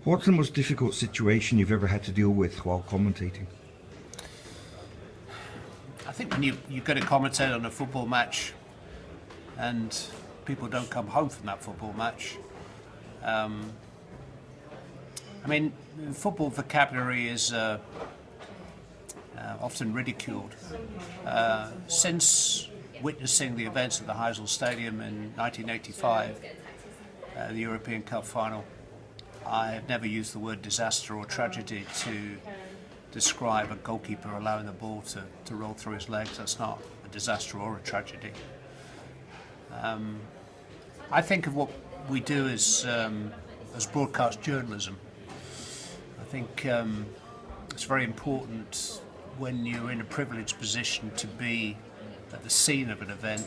What's the most difficult situation you've ever had to deal with while commentating? I think when you go to commentate on a football match and people don't come home from that football match. I mean, football vocabulary is often ridiculed. Since witnessing the events at the Heysel Stadium in 1985, the European Cup final, I have never used the word disaster or tragedy to describe a goalkeeper allowing the ball to roll through his legs. That's not a disaster or a tragedy. I think of what we do as broadcast journalism. I think it's very important when you're in a privileged position to be at the scene of an event.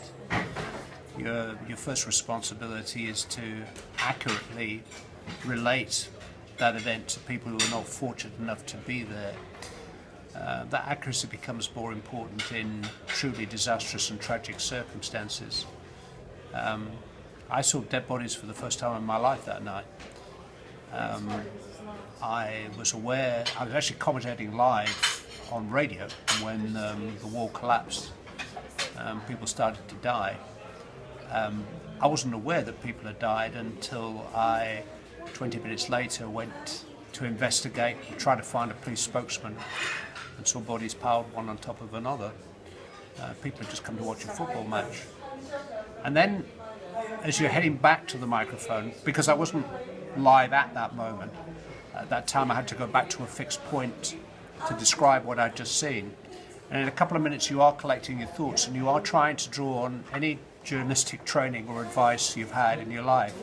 Your first responsibility is to accurately relate that event to people who are not fortunate enough to be there. That accuracy becomes more important in truly disastrous and tragic circumstances. I saw dead bodies for the first time in my life that night. I was actually commentating live on radio when the wall collapsed. People started to die. I wasn't aware that people had died until 20 minutes later, went to investigate and try to find a police spokesman and saw bodies piled one on top of another. People had just come to watch a football match. And then, as you're heading back to the microphone, because I wasn't live at that moment, at that time I had to go back to a fixed point to describe what I'd just seen. And in a couple of minutes you are collecting your thoughts and you are trying to draw on any journalistic training or advice you've had in your life,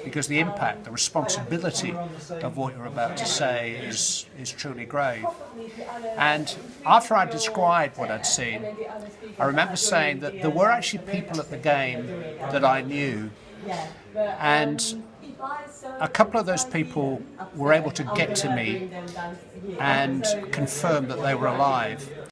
because the impact, the responsibility of what you're about to say is truly grave. And after I described what I'd seen, I remember saying that there were actually people at the game that I knew, and a couple of those people were able to get to me and confirm that they were alive.